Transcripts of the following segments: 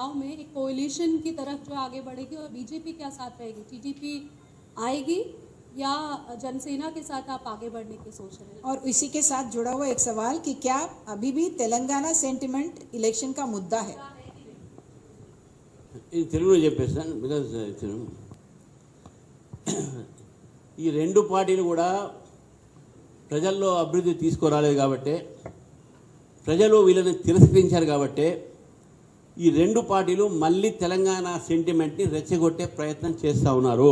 चुनाव में एक कोalition की तरफ जो आगे बढ़ेगी और बीजेपी क्या साथ रहेगी? टीडीपी आएगी या जनसेना के साथ आप आगे बढ़ने की सोच रहे हैं? और इसी के साथ जुड़ा हुआ एक सवाल कि क्या अभी भी तेलंगाना सेंटिमेंट इलेक्शन का मुद्दा है? ఇది తెలుగులో చెప్పేస్తాను బికాజ్ ఈ రెండు పార్టీలు కూడా ప్రజల్లో అభివృద్ధి తీసుకురాలేదు కాబట్టి, ప్రజలు వీళ్ళని తిరస్కరించారు కాబట్టి ఈ రెండు పార్టీలు మళ్ళీ తెలంగాణ సెంటిమెంట్ని రెచ్చగొట్టే ప్రయత్నం చేస్తూ ఉన్నారు.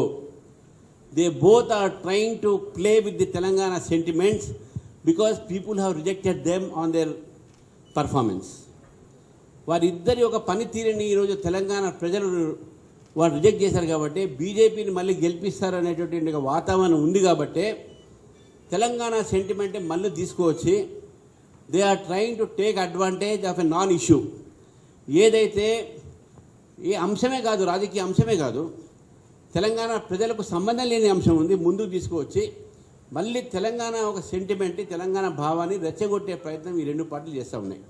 They both are trying to play with the Telangana sentiments because people have rejected them on their performance. వారిద్దరి ఒక పనితీరుని ఈరోజు తెలంగాణ ప్రజలు వారు రిజెక్ట్ చేశారు కాబట్టి బీజేపీని మళ్ళీ గెలిపిస్తారనేటువంటి ఒక వాతావరణం ఉంది కాబట్టి తెలంగాణ సెంటిమెంట్ మళ్ళీ తీసుకువచ్చి they are trying to take advantage of a non issue. ఏదైతే ఏ అంశమే కాదు, రాజకీయ అంశమే కాదు, తెలంగాణ ప్రజలకు సంబంధం లేని అంశం ఉంది ముందుకు తీసుకువచ్చి మళ్ళీ తెలంగాణ ఒక సెంటిమెంట్, తెలంగాణ భావాన్ని రెచ్చగొట్టే ప్రయత్నం ఈ రెండు పార్టీలు చేస్తూ ఉన్నాయి.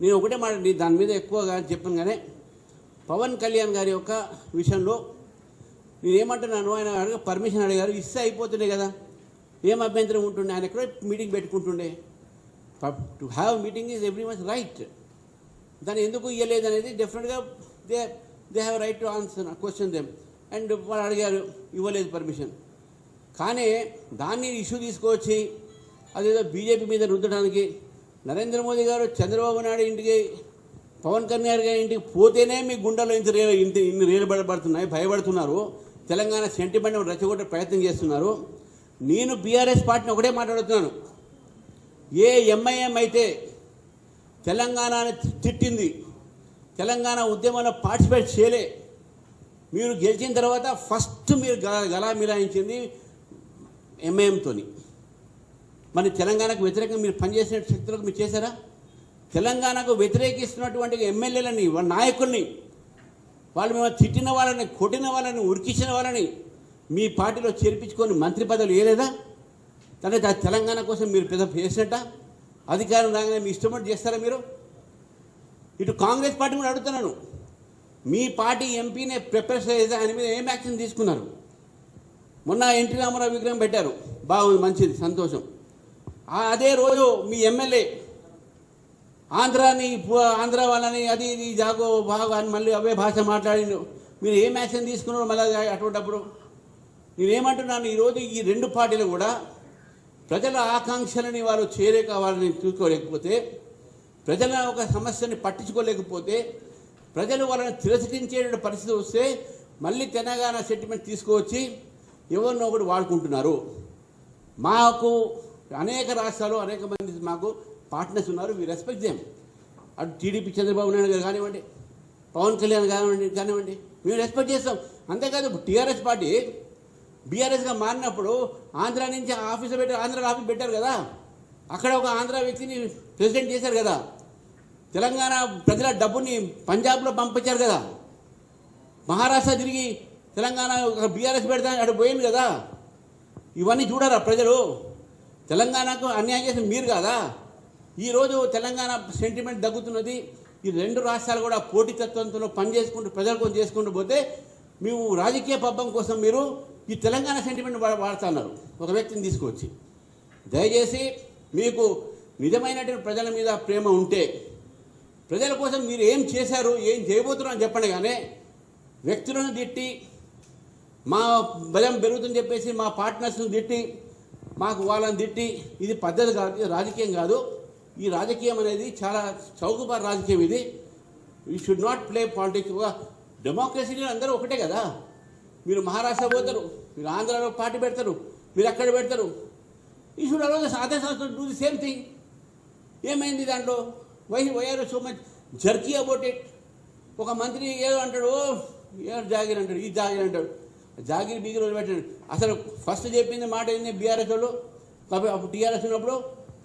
నేను ఒకటే మాట దాని మీద ఎక్కువగా చెప్పాను, కానీ పవన్ కళ్యాణ్ గారి యొక్క విషయంలో నేనేమంటున్నాను, ఆయన పర్మిషన్ అడిగారు, ఇస్తే అయిపోతుండే కదా, ఏం అభ్యంతరం ఉంటుండే, ఆయన ఎక్కడో మీటింగ్ పెట్టుకుంటుండే. To have meeting is every much right. దాన్ని ఎందుకు ఇవ్వలేదు అనేది డెఫినెట్గా they have right to answer question them. And వాళ్ళు అడిగారు, ఇవ్వలేదు పర్మిషన్. కానీ దాన్ని ఇష్యూ తీసుకొచ్చి అదేదో బీజేపీ మీద రుద్దడానికి నరేంద్ర మోదీ గారు చంద్రబాబు నాయుడు ఇంటికి, పవన్ కళ్యాణ్ గారి ఇంటికి పోతేనే మీ గుండెలో ఇన్ని రేలుబడబడుతున్నాయి, భయపడుతున్నారు, తెలంగాణ సెంటిమెంట్ రెచ్చగొట్టే ప్రయత్నం చేస్తున్నారు. నేను బీఆర్ఎస్ పార్టీని ఒకటే మాట్లాడుతున్నాను, ఏ ఎంఐఎం అయితే తెలంగాణని తిట్టింది, తెలంగాణ ఉద్యమంలో పార్టిసిపేట్ చేయలే, మీరు గెలిచిన తర్వాత ఫస్ట్ మీరు గలా మిలాయించింది ఎంఐఎంతోని. మరి తెలంగాణకు వ్యతిరేకంగా మీరు పనిచేసిన శక్తులకు మీరు చేశారా? తెలంగాణకు వ్యతిరేకిస్తున్నటువంటి ఎమ్మెల్యేలని, వాళ్ళ నాయకుల్ని, వాళ్ళు మేము తిట్టిన వాళ్ళని, కొట్టిన వాళ్ళని, ఉరికించిన వాళ్ళని మీ పార్టీలో చేర్పించుకొని మంత్రి పదవులు వేయలేదా? తర్వాత తెలంగాణ కోసం మీరు పెద్ద చేసినట్ట అధికారం రాగానే మీ ఇష్టపడి చేస్తారా మీరు? ఇటు కాంగ్రెస్ పార్టీ కూడా అడుగుతున్నాను, మీ పార్టీ ఎంపీనే ప్రిపేర్ చేసే ఆయన మీద ఏం యాక్షన్ తీసుకున్నారు? మొన్న ఎన్టీ రామారావు విగ్రహం పెట్టారు, బాగుంది, మంచిది, సంతోషం. అదే రోజు మీ ఎమ్మెల్యే ఆంధ్ర వాళ్ళని అది ఇది జాగో బాగా అని మళ్ళీ అవే భాష మాట్లాడి మీరు ఏం యాక్షన్ తీసుకున్నారో మళ్ళీ అటువంటిప్పుడు నేనేమంటున్నాను, ఈరోజు ఈ రెండు పార్టీలు కూడా ప్రజల ఆకాంక్షలని వారు వాళ్ళని చూసుకోలేకపోతే, ప్రజల ఒక సమస్యని పట్టించుకోలేకపోతే, ప్రజలు వాళ్ళని తిరస్కరించే పరిస్థితి వస్తే మళ్ళీ తెలంగాణ సెంటిమెంట్ తీసుకువచ్చి ఎవరినో ఒకటి వాడుకుంటున్నారు. మాకు అనేక రాష్ట్రాలు అనేక మంది మాకు పార్ట్నర్స్ ఉన్నారు, వీ రెస్పెక్ట్ దేమ్. అటు టీడీపీ చంద్రబాబు నాయుడు గారు కానివ్వండి, పవన్ కళ్యాణ్ కానివ్వండి, మేము రెస్పెక్ట్ చేస్తాం. అంతేకాదు టీఆర్ఎస్ పార్టీ బీఆర్ఎస్గా మారినప్పుడు ఆంధ్ర నుంచి ఆఫీసు ఆంధ్ర ఆఫీస్ పెట్టారు కదా, అక్కడ ఒక ఆంధ్ర వ్యక్తిని ప్రెసిడెంట్ చేశారు కదా, తెలంగాణ ప్రజల డబ్బుని పంజాబ్లో పంపించారు కదా, మహారాష్ట్ర తిరిగి తెలంగాణ బీఆర్ఎస్ పెడతా అటు పోయింది కదా. ఇవన్నీ చూడరా ప్రజలు? తెలంగాణకు అన్యాయం చేసిన మీరు కాదా? ఈరోజు తెలంగాణ సెంటిమెంట్ దగ్గుతున్నది. ఈ రెండు రాష్ట్రాలు కూడా పోటీతత్వంతో పనిచేసుకుంటూ ప్రజల కోసం చేసుకుంటూ పోతే మేము రాజకీయ పబ్బం కోసం మీరు ఈ తెలంగాణ సెంటిమెంట్ వాడుతున్నారు ఒక వ్యక్తిని తీసుకొచ్చి. దయచేసి మీకు నిజమైనటువంటి ప్రజల మీద ప్రేమ ఉంటే, ప్రజల కోసం మీరు ఏం చేశారు, ఏం చేయబోతున్నారు అని చెప్పండి. కానీ వ్యక్తులను తిట్టి, మా బలం పెరుగుతుందని చెప్పేసి మా పార్ట్నర్స్ని తిట్టి, మాకు వాళ్ళని తిట్టి, ఇది పద్ధతి కాదు, ఇది రాజకీయం కాదు. ఈ రాజకీయం అనేది చాలా చౌకబారు రాజకీయం. ఇది you should not play politics. డెమోక్రసీలో అందరూ ఒకటే కదా. మీరు మహారాష్ట్ర పోతారు, మీరు ఆంధ్రాలో పార్టీ పెడతారు, మీరు అక్కడ పెడతారు. యూ షుడ్ ఆల్వేస్ అదర్ సంస్థలు డూ ది సేమ్ థింగ్. ఏమైంది దాంట్లో? Why are so much jerky about it. ఒక మంత్రి ఏదో అంటాడు, ఏదో జాగిర్ అంటాడు, ఈ జాగిర్ అంటాడు, జాగిరి బీగిరి పెట్టాడు. అసలు ఫస్ట్ చెప్పింది మాట ఏంది బీఆర్ఎస్ వాళ్ళు? కాబట్టి అప్పుడు టీఆర్ఎస్ ఉన్నప్పుడు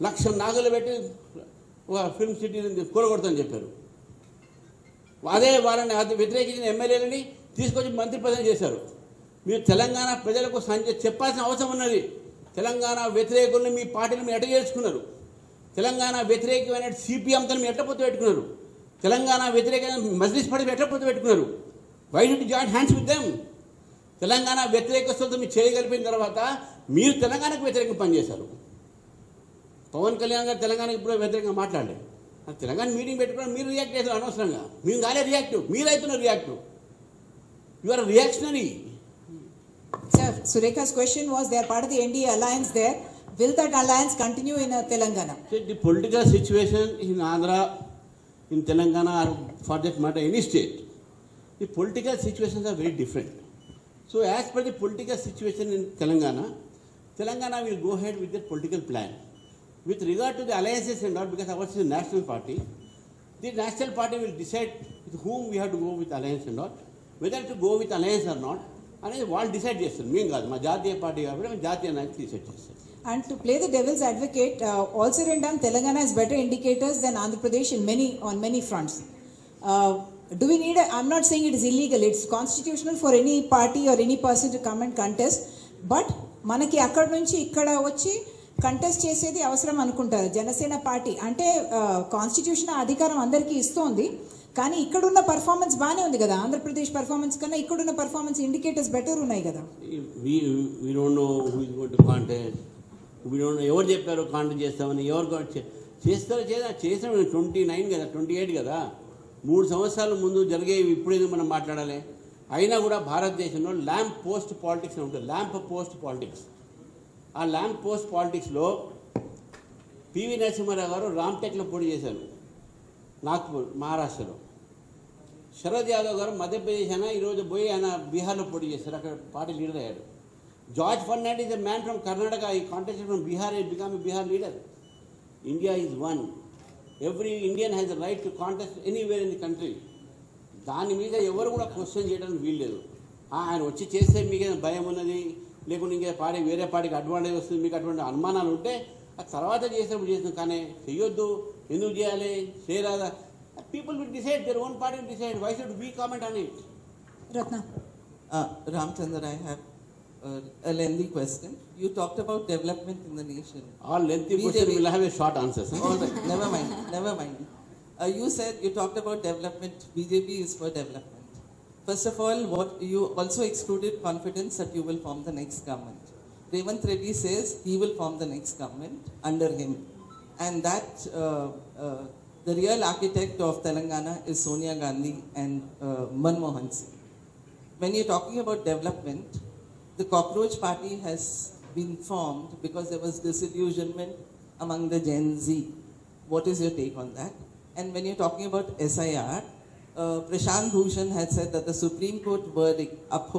1,00,000 నాగులు పెట్టి ఒక ఫిల్మ్ సిటీని కూలగొడతామని చెప్పారు. అదే వాళ్ళని వ్యతిరేకించిన ఎమ్మెల్యేలని తీసుకొచ్చి మంత్రి పదవి చేశారు. మీరు తెలంగాణ ప్రజలకు చెప్పాల్సిన అవసరం ఉన్నది. తెలంగాణ వ్యతిరేకుల్ని మీ పార్టీని మీరు ఎట్ట చేసుకున్నారు? తెలంగాణ వ్యతిరేకమైన సిపిఎంతో మీరు ఎట్టపోతూ పెట్టుకున్నారు? తెలంగాణ వ్యతిరేకంగా మజ్లిస్ పార్టీ ఎట్లా పొత్తు పెట్టుకున్నారు? Why did join hands with them? Telangana వ్యతిరేకస్తులతో మీరు చేయగలిపిన తర్వాత మీరు తెలంగాణకు వ్యతిరేకంగా పనిచేశారు. పవన్ కళ్యాణ్ గారు తెలంగాణకు ఇప్పుడు వ్యతిరేకంగా మాట్లాడలేదు. తెలంగాణ మీటింగ్ పెట్టుకుని మీరు రియాక్ట్ చేస్తారు అనవసరంగా. మేము కాలే రియాక్టివ్, మీరైతున్నారు reactive. You are reactionary. Sir, Surekha's question was they are part of the NDA alliance there. Will that alliance continue in Telangana? The political situation in Andhra, in Telangana, or for that matter any state, the political situations are very different. So as per the political situation in Telangana will go ahead with their political plan. With regard to the alliances and all, because ours is a national party, the national party will decide with whom we have to go with alliance and all, whether to go with alliance or not, అనేది వాళ్ళు decide చేస్తారు. మేము కాదు, మా జాతీయ party కాబట్టి మేము జాతీయ నాయకులు డిసైడ్ చేస్తారు. And to play the devil's advocate, all said and done, Telangana has better indicators than Andhra Pradesh on many fronts. Do we need I'm not saying it is illegal, it's constitutional for any party or any person to come and contest, but మనకి అక్కడ నుంచి ఇక్కడ వచ్చి contest చేసేది అవసరం అనుకుంటారు Janasena party. అంటే constitution అధికారం అందరికీ ఇస్తోంది, కానీ ఇక్కడున్న పర్ఫార్మెన్స్ బాగానే ఉంది కదా. ఆంధ్రప్రదేశ్ పర్ఫార్మెన్స్ కన్నా ఇక్కడున్న పర్ఫార్మెన్స్ ఇండికేటర్స్ బెటర్ ఉన్నాయి కదా. We don't know who is going to contest. We don't know ఎవరు చెప్పారు కాంటెస్ట్ చేస్తామని. ఎవరు చేస్తారు చేసాం 29 కదా, 28 కదా, 3 సంవత్సరాల ముందు జరిగేవి ఇప్పుడేదో మనం మాట్లాడాలి. అయినా కూడా భారతదేశంలో ల్యాంప్ పోస్ట్ పాలిటిక్స్ అని ఉంటుంది. Lamp post politics. ఆ ల్యాంప్ పోస్ట్ పాలిటిక్స్లో పివి నరసింహారావు గారు రామ్టెక్లో పోటీ చేశారు, నాగ్పూర్ మహారాష్ట్రలో. శరద్ యాదవ్ గారు మధ్యప్రదేశ్ అయినా ఈరోజు పోయి ఆయన బీహార్లో పోటీ చేశారు, అక్కడ పార్టీ లీడర్ అయ్యాడు. George Fernandes a man from Karnataka, he contested from Bihar, he became a Bihar leader. India is one. Every Indian has a right to contest anywhere in the country. దాని మీద ఎవరు కూడా క్వశ్చన్ చేయడానికి వీల్లేదు. ఆయన వచ్చి చేస్తే మీకు భయం ఉన్నది, లేకుంటే ఇంకా పార్టీ వేరే పార్టీకి అడ్వాంటేజ్ వస్తుంది, మీకు అటువంటి అనుమానాలు ఉంటే ఆ తర్వాత చేసినప్పుడు చేస్తాం. కానీ చెయ్యొద్దు, ఎందుకు చేయాలి, చేయరాదా, people will decide, their own party will decide. Why should we comment on it? Ratna. Ramchandra, I have a lengthy question. You talked about development in the nation. All lengthy question will have a short answer. All right, never mind. You said you talked about development. BJP is for development. First of all, what you also excluded confidence that you will form the next government. Revanth Reddy says he will form the next government under him, and that the real architect of Telangana is Sonia Gandhi and Manmohan Singh. When you're talking about development, the Cockroach Party has been formed because there was disillusionment among the Gen Z. What is your take on that? And when you're talking about SIR, Prashant Bhushan had said that the Supreme Court verdict upholds